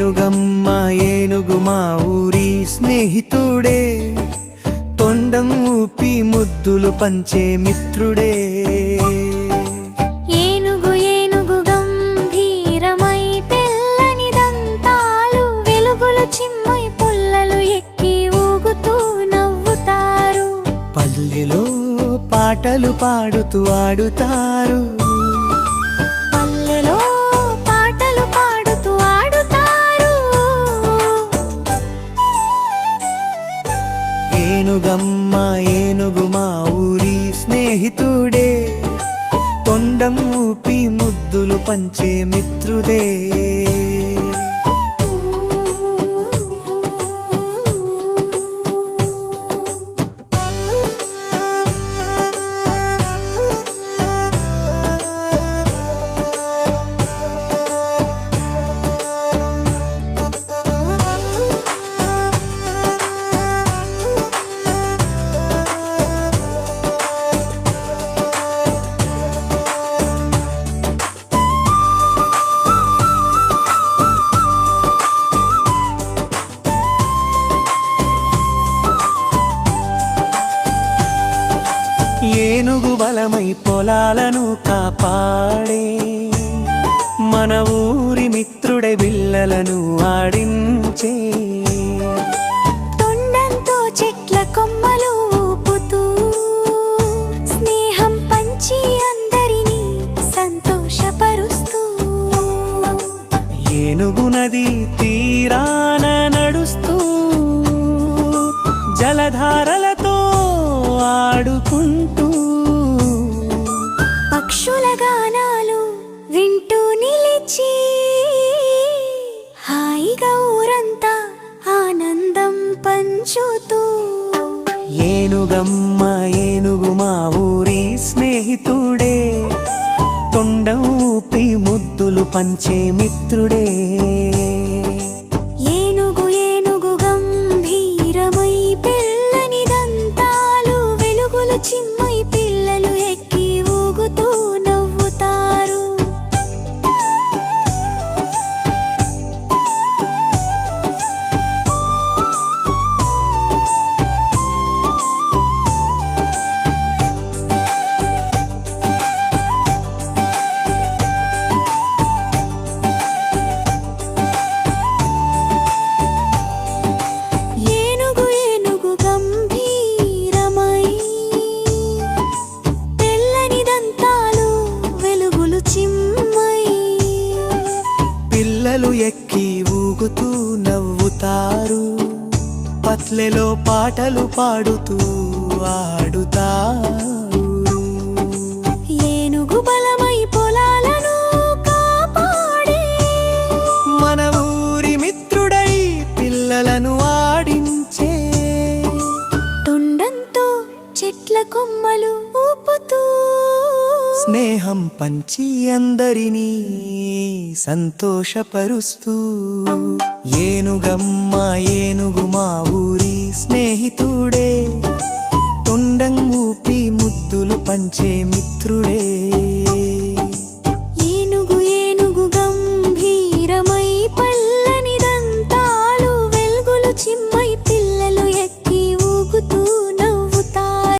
ఏనుగమ్మ ఏనుగు మా ఊరి స్నేహితుడే, తొండం ఊపి ముద్దులు పంచే మిత్రుడే. ఏనుగు ఏనుగు గంభీరమై తెల్లని దంతాలు, వెలుగులు చిమ్మై పుల్లలు ఎక్కి ఊగుతూ నవ్వుతారు. పల్లెలో పాటలు పాడుతూ ఆడుతారు. పల్లెలో పాటలు పాడుతూ ఆడుతారు. ఏనుగమ్మ ఏనుగు మా ఊరి స్నేహితుడే, తొండం ఊపి ముద్దులు పంచే మిత్రుడే. ఏనుగు బలమై పొలాలను కాపాడే, మన ఊరి మిత్రుడే బిల్లలను ఆడించే. తొండంతో చెట్ల కొమ్మలు ఊపుతూ స్నేహం పంచి అందరినీ సంతోషపరుస్తూ. ఏనుగు నది తీరాన నడుస్తూ జలధారలతో ఆడుకుంటూ, పక్షుల గానాలు వింటూ నిలిచి హాయిగా ఊరంతా ఆనందం పంచుతూ. ఏనుగమ్మ ఏనుగు మా ఊరి స్నేహితుడే, తొండం ఊపి ముద్దులు పంచే మిత్రుడే. ఏనుగు ఏనుగు గంభీరమై తెల్లని దంతాలు, వెలుగులు చిమ్మై పిల్లలు ఎక్కి ఊగుతూ నవ్వుతారు. ఏనుగు ఏనుగు గంభీరమై తెల్లని దంతాలు, వెలుగులు చిమ్మై. పిల్లలు ఎక్కి ఊగుతూ నవ్వుతారు. పత్లెలో పాటలు పాడుతూ ఆడుతారు. ఏనుగు బలమై పొలాలను కాపాడే, మన ఊరి మిత్రుడై పిల్లలను ఆడించే. తొండంతో చెట్ల కొమ్మలు ఊపుతూ స్నేహం పంచి అందరినీ సంతోషపరుస్తూ. ఏనుగమ్మ ఏనుగు మా ఊరి స్నేహితుడే, తొండం ఊపి ముద్దులు పంచే మిత్రుడే.